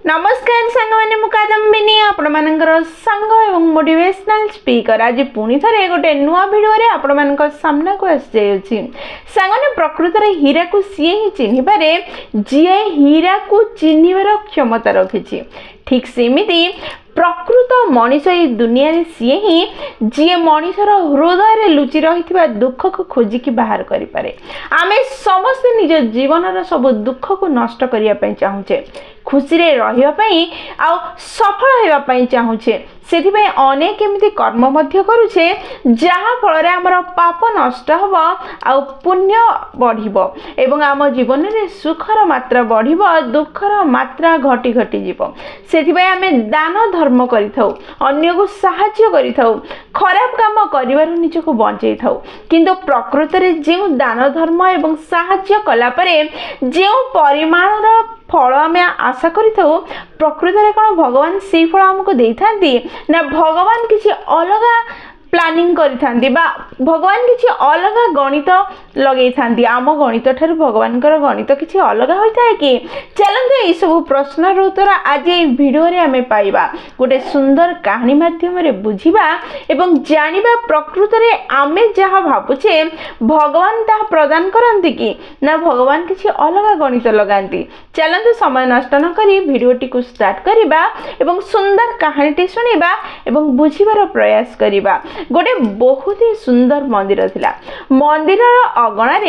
नमस्कार सांग मैंने मुकादम्बिनी आपण मानकर संग एवं मोटिवेशनल स्पीकर आज पुणी थे गोटे नुआ भिडियो आपण मान सामना को आसी सांगने प्रकृत में हीरा को सी ही चिन्ह पारे जी हीरा को चिन्हर क्षमता रखी ठीक सेमिति प्रकृत मनीष ये दुनिया रे सी ही जी मनीषर हृदय लुचि रही दुख को खोजिकी बाहर करें आम समस्ते निज जीवन सब दुख को नष्ट करने चाहूचे खुशी रे रही सफल होगापी चाहूचे से अनेक एमती कर्म करुचे जहाँ फल आमर पाप नष्ट हम आ पुण्य बढ़ एवं आम जीवन में सुखर मात्रा बढ़ दुखर मात्रा घटी घटी जीव से आम दान धर्म अन्य को साहाय्य करिथाउ खराब काम करिवार निज को बंचई थाउ किंतु प्रकृत में जो दान धर्म एवं साहाय्य कला परे जो परिमाणर फल आम आशा करिथाउ प्रकृत में कौन भगवान से फल आमको देइथांती ना भगवान किसी अलग प्लानिंग करिथांती बा भगवान किसी अलग गणित लगे थांती आम गणित ठार भगवान गणित किसी अलग होता है कि चलते ये सब प्रश्नर उत्तर आज ये वीडियो रे आमे पाइबा गोटे सुंदर कहानी माध्यम रे बुझिबा एवं जानिबा प्रकृत रे आमे जहाँ भावुचे भगवान ता प्रदान करंती कि ना भगवान किसी अलग गणित लगाती चलते समय नष्ट न करी वीडियोटी को स्टार्ट करिबा एवं सुंदर कहानीटी सुनिबा एवं बुझिबार प्रयास करिबा गोटे बहुत ही सुंदर मंदिर थिला मंदिर अगणार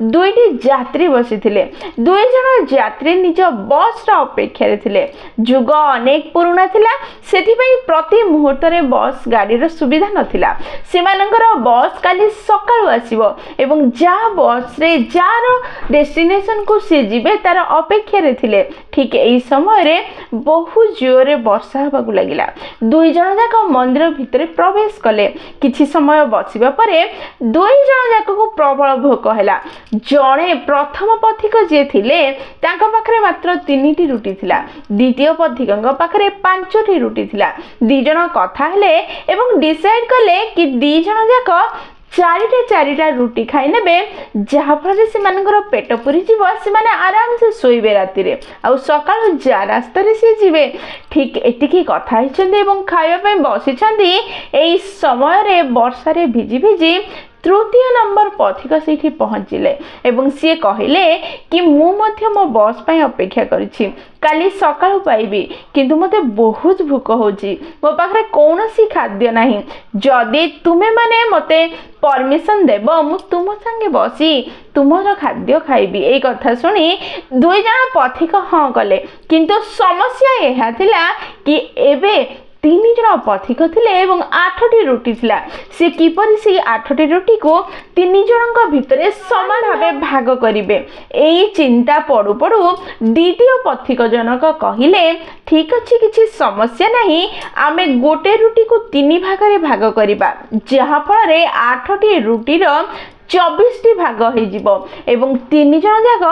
दुईटी यात्री बसी दुई जन यात्री निज बस अपेक्षा थिले जुग अनेक पुराना थिला सेथिपई प्रति मुहूर्त रे बस गाड़ी सुविधा नथिला सेमानकर बस काली सकाळु आसीबो एवं जा बस रे जार डेस्टिनेशन को से जिबे तार अपेक्षा रे थिले ठीक एई समय रे बहुत जोरे वर्षा होबाकु लागिला दुई जन जाक मंदिर भितरे प्रवेश कले किछि समय बसिबा परे दुई जन जाक को प्रबल भोक हैला जणे प्रथम पथिक जे थिले तांका पाखरे मात्र 3टी रुटी थिला द्वितीय पथिकंग पाखरे 5टी रुटी थिला दी जन कथा हेले एवं डिसाइड कले कि दी जन जाक चारिटा रुटी खाई नेबे जहाँ फल से पेट पूरी जीव से आराम से शोबे राति आउ सकाल जा रास्ता सी जीवे ठीक एतिकी कथा एवं खाइबा बसी यही समय वर्षा रे भिजी भिजी तृतीय नंबर पथिक से पहुँचले एवं सी कहले कि मो बस पे अपेक्षा करिछि काली सकाळु पाइबी किंतु मते बहुत भूक होची मो पाखरे कौनसी खाद्य नाही जदि तुमे माने मते परमिशन देब मु तुम संगे बसी तुमर खाद्य खाइबी ए कथा सुनी दुई जन पथिक हाँ कले किंतु समस्या यह थिला कि एबे 3 जन पथिक थिले एवं 8टी रुटी थिला से किपरि से 8टी रुटी को 3 जनक भितरे समान भावे भाग करिवे एई चिंता पड़ू पड़ू द्वितीय पथिक जनक कहिले ठीक अछि किछि समस्या नहीं आमे गोटे रुटी को 3 भाग रे भाग करिबा जहाँ फल रे 8टी रुटी रो 24टी भाग हो जीवो एवं 3 जन जाक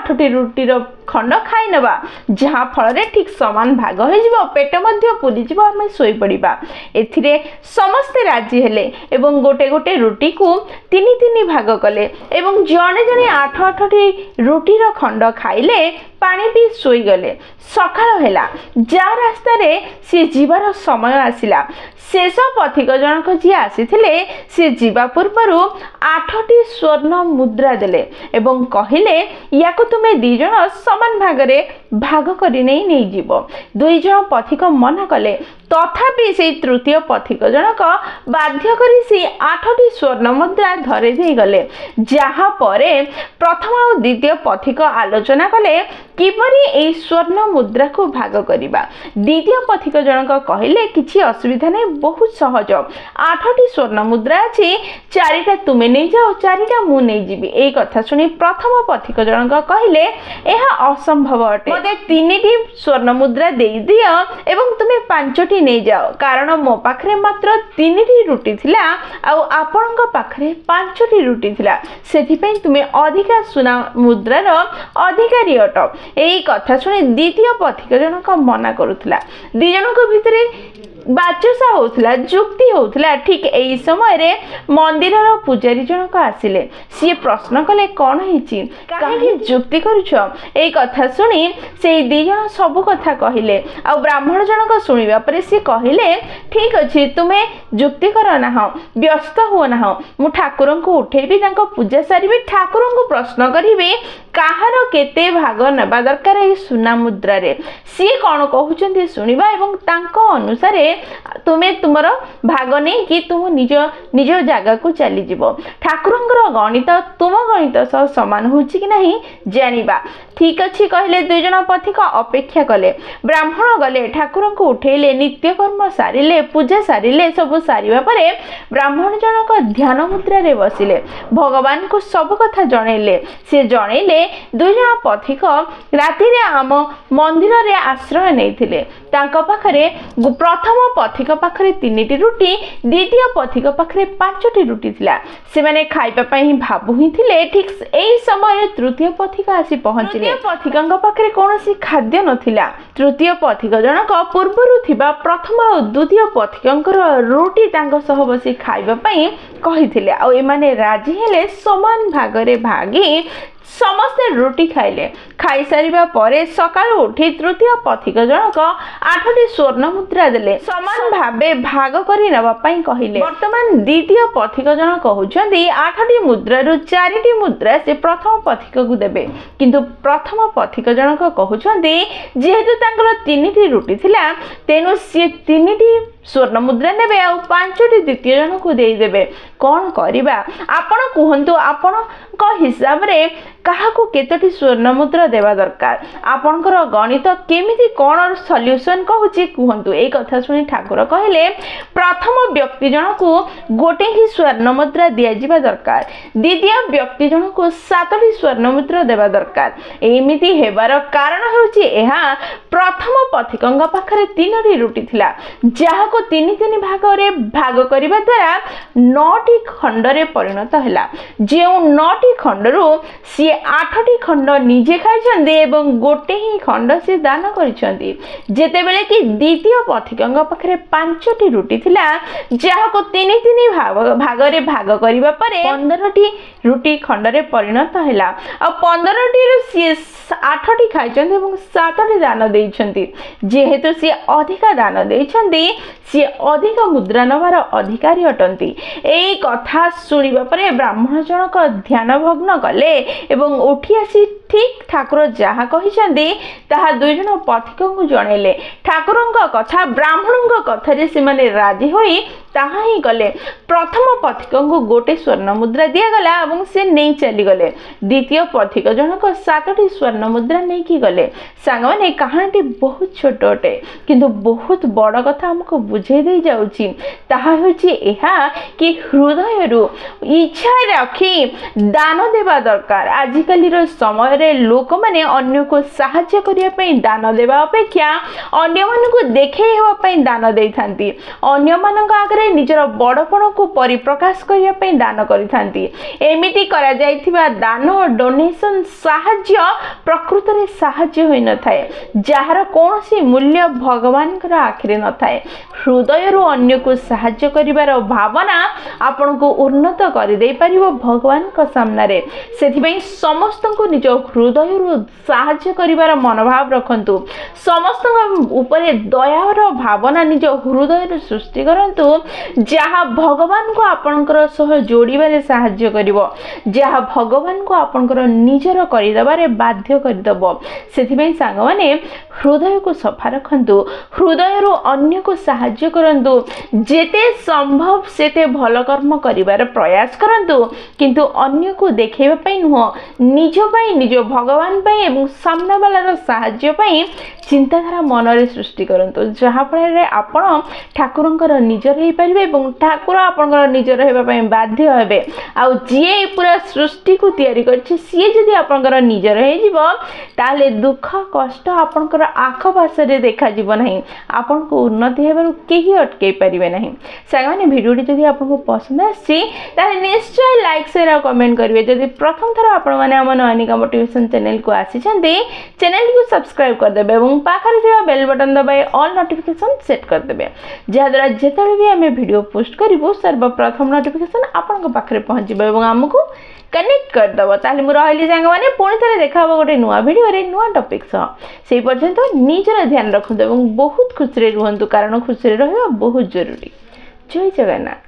8टी रुटीर खंड खाई नबा जहाँ फल रे ठीक समान भाग हो जीवो पेट मध्य पूरी जीवो आमे सोई पड़िबा एथिरे समस्ते राजी हेले एवं गोटे गोटे रुटी को 3 भाग कले एवं जने जने 8टी रुटीर खंड खाइले पानी पी सोई गले सकाळ हेला जा रास्ता रे से जीवार समय आसिला शेष पथिक जनक जी आसीथिले से जीवा पूर्वरु 8टी स्वर्ण मुद्रा देले एवं कहिले याको तुमे 2 जन समान भागरे भाग करि नै जीवो 2 जन पथिक मना कले तथापि से तृतीय पथिक जनक बाध्य करी से 8टी स्वर्ण मुद्रा धरे दे गले जहाँ परे प्रथम और द्वितीय पथिक आलोचना कले किपरि ए स्वर्ण मुद्रा को भाग करिबा द्वितीय पथिक जनक कहिले किछि असुविधा नै बहुत सहज 8टी स्वर्ण मुद्रा अछि 4टा तुमे नै जाओ 4टा मु नै जीबी ए कथा सुनी प्रथम पथिक जनक कहिले एहा असंभव अटे मते 3टी स्वर्ण मुद्रा देई दियो एवं तुमे 5टी नै जाओ कारण मो पाखरे मात्र 3टी रुटी थिला आ आपनक पाखरे 5टी रुटी थिला सेथि पई तुमे अधिका सुना मुद्रार अधिकारी अट एई कथा सुनी द्वितीय पथिक जनक मना करूथला 2 जनक भितरे बाचसा होउथला जुक्ति होउथला ठीक एई समय रे मंदिरर पुजारी जनक आसिले सी प्रश्न कले कौन हिची काहे जुक्ति करूछ एई कथा सुनी से दी जन सब कथा कहिले आ ब्राह्मण जनक सुनिबा परे सी कहिले ठीक अछि तुमे जुक्ति कर ना व्यस्त हो ना मु ठाकुर को उठेबी तांको पूजा सारिबी ठाकुर को प्रश्न करिबी काहार केते भाग नबा दरकार ए सुना मुद्रा रे सी कौन कहउचंती सुनिबा एवं तांको अनुसार तुमे तुमर भाग नहीं कि तुम निज निज जगह को चली जीवो ठाकुरंकर गणित तुम गणित सह समान होची कि नहीं जानिबा ठीक अच्छी कहले दुई जन पथिक अपेक्षा कले ब्राह्मण गले ठाकुर को उठेले नित्य कर्म सारिले पूजा सारिले सब सारिबा परे ब्राह्मण जनक ध्यान मुद्रा रे बसिले भगवान को सब कथा जणैले से जणैले दुई जन पथिक राति रे आम मंदिर रे आश्रय नैथिले तांका पाखरे प्रथम पथिक पाखरे 3टी रुटी द्वितीय पथिक पाखरे 5टी रुटी थिला से माने खाइबा पई भाबु ही थिले ठीक एई समय तृतीय पथिक आसी पहुंचिले पथिकंग पाखरे कोनोसी खाद्य नथिला तृतीय पथिक जनक पूर्वरु थिबा प्रथम और द्वितीय पथिकंकर रुटी तांको सह बसी खाइबा पई कहिथिले आ एमाने राजी हेले समान भागरे भागी समस्ते रुटी खाइले खाई सारिबा परे सकाळ उठी तृतीय पथिक जनक 8टी स्वर्ण मुद्रा देले समान भाबे भाग करी नबा पई कहिले वर्तमान द्वितीय पथिक जनक कहउछंती 8टी मुद्रा रु 4टी मुद्रा से प्रथम पथिक को देबे किंतु प्रथम पथिक जनक कहउछंती जेहेतु तांकर 3टी रुटी थिला तेनु से 3टी स्वर्ण मुद्रा नेबे आ 5टी द्वितीय जन को दे देबे कोन करिबा आपण कुहंतु आपण को हिसाब रे काहा को केतटी स्वर्ण मुद्रा देवा दरकार आपनकर गणित केमिति कोन सॉल्यूशन कहूची कुहंतु ए कथा सुनी ठाकुर कहले प्रथम व्यक्ति जन को गोटे ही स्वर्ण मुद्रा दिया जिबा दरकार द्वितीय व्यक्ति जन को 7टी स्वर्ण मुद्रा देवा दरकार एमिति हेबार कारण होची एहा प्रथम पथिकंग पाखरे 3टी रुटी थिला जहा को 3 भाग रे भाग करिबा द्वारा 9टी खंड रे परिणत हैला जे 9टी खंड रु सी 8टी खंड निजे खाइछन्ते एवं गोटे ही खंड से दान करिछन्ती जेते बेले कि द्वितीय पथिकंग पाखरे 5टी रुटी थिला जहा को 3 भाग रे भाग करिबा परे 15टी रुटी खंड रे परिणत हैला आ 15टी रु सी 8टी खाइछन्ते एवं 7टी दान देइछन्ती जेहेतु सी अधिका दान देइछन्ती सी अधिक मुद्रा नबार अधिकारी अटंती एई कथा सुनिबा परे ब्राह्मण जनक ध्यान भग्न कले एवं उठी आसी ठीक ठाकुर जहा कहिसंदी ताहा दुई जन पथिक को जणैले ठाकुरंक कथा ब्राह्मणंक कथा रे से माने राजी होई ताहा ही गले प्रथम पथिक को गोटे स्वर्ण मुद्रा दिया गला एवं से नै चली गले द्वितीय पथिक जनक 7टी स्वर्ण मुद्रा नै की गले सांग माने कहानीटी बहुत छोटोटे किंतु बहुत बड़ कथा हमको बुझे दे जाउची ताहा होची एहा कि हृदय रु इच्छा रखी दान देवा दरकार आजिकाली रो समय रे लोक माने अन्य को सहायता करिया पई दान देवा अपेक्षा अन्य मान को देखेइबा पई दान देइथांती अन्य मानक आगरे निजर बड़पण को परिप्रकाश करिया पई दान करिथांती एमिति करा जाइथिबा दान डोनेशन सहाय्य प्रकृत रे सहाय्य होई न थाए जहार कोनोसी मूल्य भगवान कर आखिरे न थाए हृदय रु अन्य को सहाय्य करिवार भावना आपन को उन्नत करि देई परिबो भगवान को सामने रे सेथि पई समस्त को निज हृदय रु सहाय्य करिवार मनोभाव रखंतु समस्त ऊपर दयार भावना निज हृदय रु सृष्टि करंतु जहा भगवान को आपनकर सह जोड़ीबारे सहाय्य करिवो जहा भगवान को आपनकर निजर करिदबारे बाध्य करिदबो सेथि पई सांग माने हृदय को सफा रखंतु हृदय रु अन्य को सहाय्य करंतु जेते संभव सेते भल कर्म करिवार प्रयास करंतु किंतु अन्य को देखेबा पई नुह निज पई निज भगवान पई एवं सामना वालार सहाय्य पई चिंताधारा मन रे सृष्टि करंतु जहा फळे आपण ठाकुरंकर निजर हे परिबे एवं ठाकुर आपनकर निजर हेबा पई बाध्य हेबे आ जे पूरा सृष्टि को तयारी करछि सी जदी आपनकर निजर हे जीवो ताले दुख कष्ट आपनकर आख पास रे देखा जीव नहीं आपन को उन्नति हेबार केही अटके परिबे नहीं सागमाने वीडियोटी जदी आपन पसंद आछि ताले निश्चय लाइक शेयर और कमेंट करिवे जदी प्रथम थरा आपण माने हमन अनिका मोटिवेशन मोटिवेशन चैनल को आसी चैनल को सब्सक्राइब करदे और पाखरे जो बेल बटन दबाए ऑल नोटिफिकेशन सेट करदे जहाद्वारा जिते भी आम भिड पोस्ट करूँ सर्वप्रथम नोटिफिकेशन आपण पाखे पहुँच और आमको कनेक्ट करदेव ताली मुझे रही सांग मैंने पुणी थे देखा गोटे नुआ भिडियो नुआ टॉपिक से पर्यंत निजर ध्यान रखु और बहुत खुशी रुहतु कारण खुशी रहा बहुत जरूरी। जय जगन्नाथ।